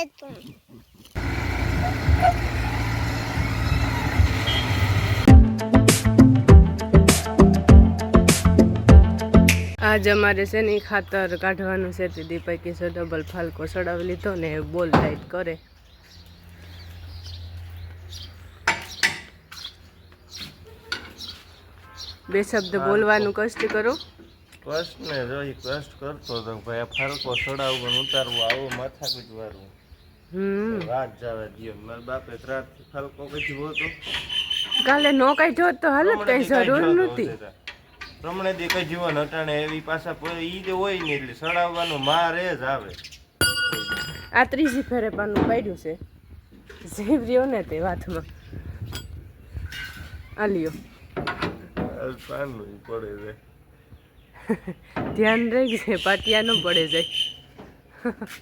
તું આજ અમારે છે ને ખાતર કાઢવાનું છે તે દીપકી છે ડબલ ફાલકો ચડાવી લીધો ને બોલ લાઈટ કરે બે શબ્દ બોલવાનું કષ્ટ કરો કષ્ટ ને જોઈ કષ્ટ કરતો તો ભાઈ ફાલકો ચડાવવું ઉતારવું આવું માથાકૂટ વાળું રાત જવા દો મારા બાપે રાતથી ફાલકો કઈ હોતો કાલે નો કાઢ્યો તો હાલત કઈ જરૂર નહોતી પ્રમાણે દે કઈ જીવન હટાણે એવી પાછા ઈ જે હોય ને એટલે ચડાવવાનું મારે જ આવે આ ત્રીજી ફેરે પાનું પાડ્યું છે જીવ રહ્યો ને તે વાતમાં આલ્યો પાનું પડે છે ધ્યાન રહી છે પાટિયા ન પડે જાય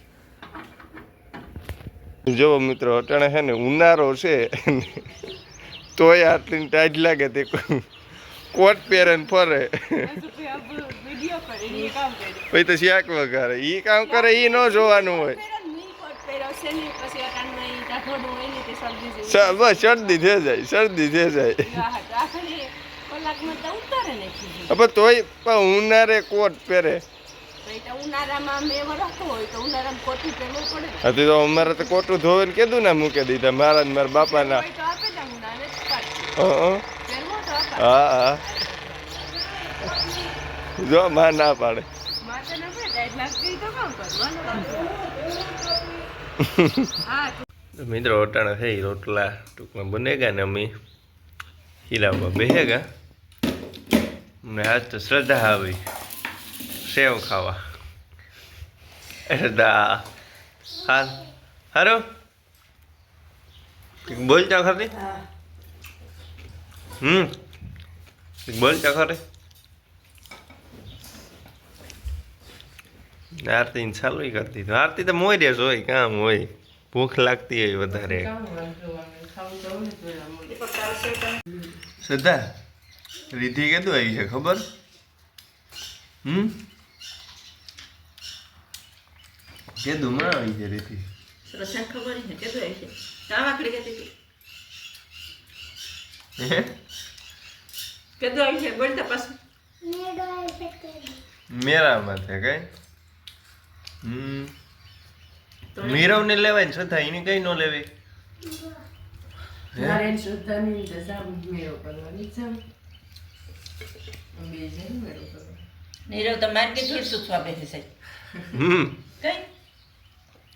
જો મિત્રો અટાણે છે ને ઉનાળો છે તોય આટલી ટાઈટ લાગે તે કોટ પહેરે ને ફરે પછી તો શાક વગારે ઈ કામ કરે ઈ ન જોવાનું હોય બસ શરદી થઈ જાય શરદી થઈ જાય હવે તોય પણ ઉનાળે કોટ પહેરે હતી તો અમારે તો કોટું ધોવે ને કીધું ને મૂકી દીધા મારા ને મારા બાપાના હા હા જો માં ના પાડે મિત્રો અટાણા થઈ રોટલા ટૂંકમાં બનેગા ને અમે હિલાવવા બેહેગા ને આજ તો શ્રદ્ધા આવી સેવ ખાવા શ્રદ્ધા હાલ હારો બોલતા ખરી બોલતા ખરી આરતી ચાલુ કરતી તો આરતી તો મોય હોય કામ હોય ભૂખ લાગતી હોય વધારે શ્રદ્ધા રીધિ કીધું આવી છે ખબર કીધું માં આવી છે રીધિ મેરામાં છે કઈ મીરવ ને લેવાય ને શ્રદ્ધા એની કઈ નો લેવી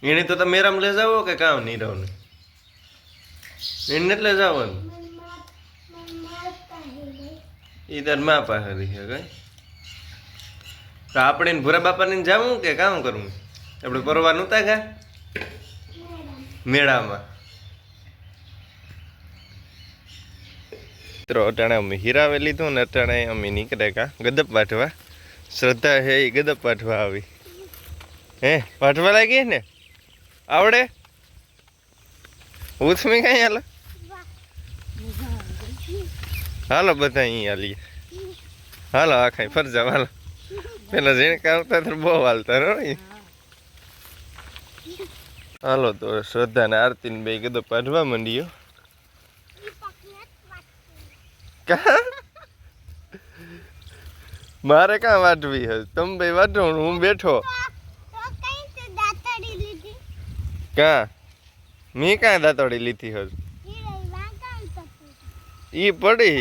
એને તો મેરામ લઈ જાવ કે કામ નીરવ ને એને લઈ જવાનું એ તાર મા પાસે રહી છે કઈ તો આપણે ભૂરા બાપાને જવું કે કામ કરવું આપણે પરવાનું તા કા મેળામાં મિત્રો અટાણે અમે હીરાવે લીધું ને અટાણે અમે નીકળે કા ગદપ વાટવા શ્રદ્ધા હે એ ગદપ વાટવા આવી હે વાટવા લાગી ને આવડે ઉથમી કઈ હાલો હાલો બધા અહીં હાલીએ હાલો આખા ફરજા હાલો પેલા જેને કામતા તો બહુ હાલતા રહો હાલો તો શ્રદ્ધા ને આરતી ને બે ગદપ વાટવા માંડીયો મારે ક્યાં વાટવી હે તમે ભાઈ વાટો હું બેઠો ક્યાં મેં ક્યાં દાંતડી લીધી હજ ઈ પડી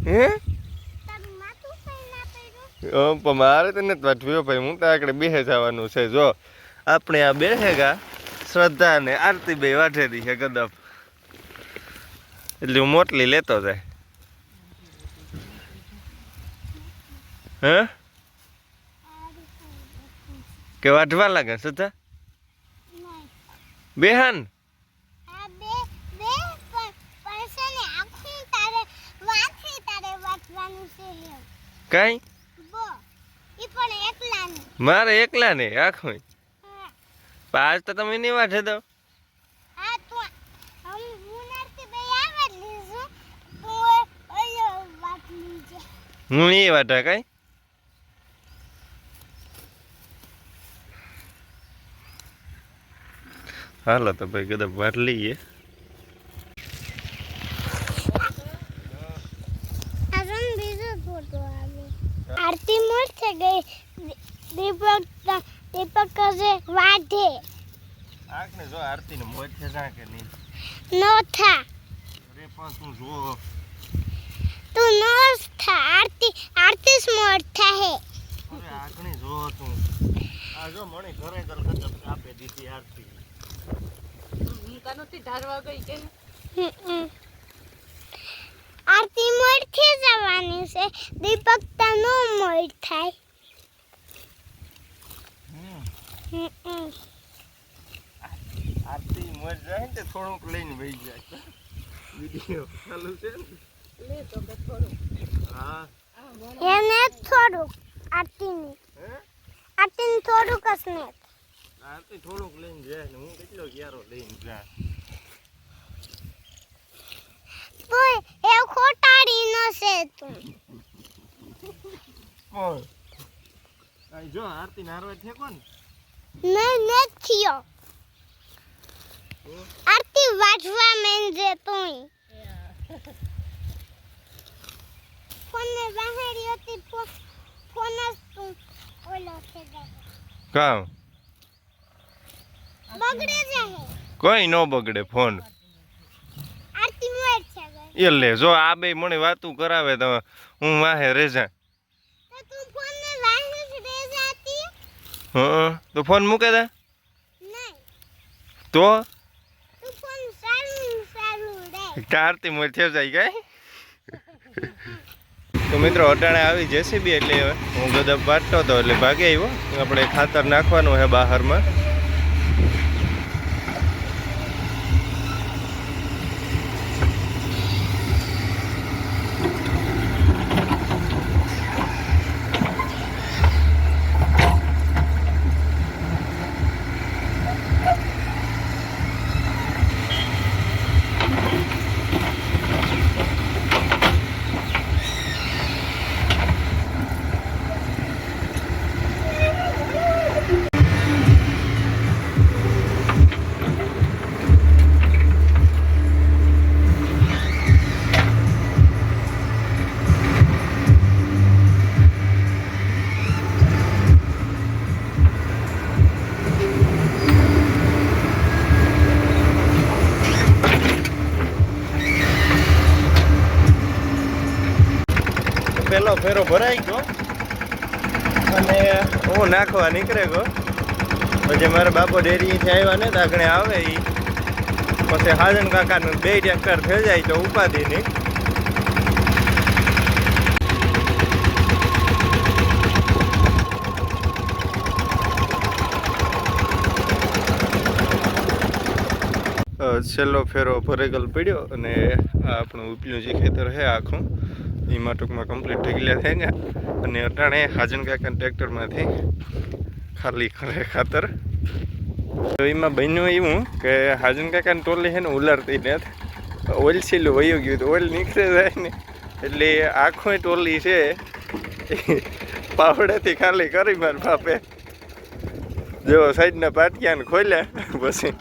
હે પણ મારે તો નથી વાટવ્યો ભાઈ હું તો આગળ બેસે જવાનું છે જો આપણે આ બેસેગા શ્રદ્ધા ને આરતી બે વાઠેલી છે ગદપ એટલે હું મોટલી લેતો જાય હે કે વાઢવા લાગે શ્રદ્ધા બેહાન કઈ મારે એકલા ને આખું આજ તો તમે નહીં વાઢે દો હું એ વાટા કઈ હાલો તો ભાઈ ગદબ વાર લઈએ. આરતી મોર થઈ ગઈ. દીપક કરે વાઢે. આખને જો આરતી ને મોજ છે જા કે નહીં નો થા. અરે પણ તું જો તું નો થા. આરતી મોર થાય. અરે આખને જો તું આ જો મણી ઘરે ગદબ આપે દીધી આરતી. હું કાનોથી ધારવા ગઈ કે આરતી મોર થી જવાની છે. દીપક તા નો મોર થાય. આરતી મોજ જાય ને થોડુંક લઈને વહી જાય. વિડિયો ચાલુ છે ને લે તો કે થોડું હા એને થોડુંક આરતીની હે થોડુંક જ ને. આરતી થોડુંક લઈને જાય ને હું કેટલો ક્યારો લઈને જા. તોય એ ખોટાડી ન છે તું. કોણ આ જો આરતી નારવા છે કોણ નથી આરતી વાજવા મેંજે તું. ફોન ને બહારી હતી. ફોન જ તું ઓલો છે કામ બગડે જાય. કોઈ નો બગડે ફોન. આરતી મોર છે ગઈ. એ લે જો આ બે મને વાતું કરાવે તો હું વાહે રેજા. તો તું ફોન ને વાહી જ રે જાતી. હા તો ફોન મૂકે દે નહીં તો તું ફોન ચાલુ રે. આરતી મોર થઈ જાય ગઈ. તો મિત્રો અટાણે આવી જેસીબી એટલે હવે હું ગદબ વાટતો હતો એટલે ભાગે આવ્યો. આપણે ખાતર નાખવાનું છે બહારમાં. પહેલો ફેરો ભરાઈ ગયો અને હું નાખવા નીકળે ગયો. પછી મારા બાપો ડેરીથી આવ્યા ને તો આગળ આવે એ પછી હાજન કાકાનું 2 ટ્રેક્ટર થઈ જાય તો ઉપાધિ નહીં. છેલ્લો ફેરો ભરેગલ પડ્યો અને આ આપણું ઉપલું જે ખેતર છે આખું એમાં ટૂંકમાં કમ્પ્લીટ થઈ ગયા થઈ ગયા. અને અટાણે હાજન કાકા ટ્રેક્ટરમાંથી ખાલી કરે ખાતર. તો એમાં બન્યું એવું કે હાજન કાકાની ટોલી છે ને ઉલારતી નથી. ઓઇલ છેલ્લું વયું ગયું તો ઓઇલ નીકળે જાય ને એટલે આખું ટોલી છે પાવડેથી ખાલી કરી મારા બાપે જો સાઈડના પાટિયાને ખોલ્યા પછી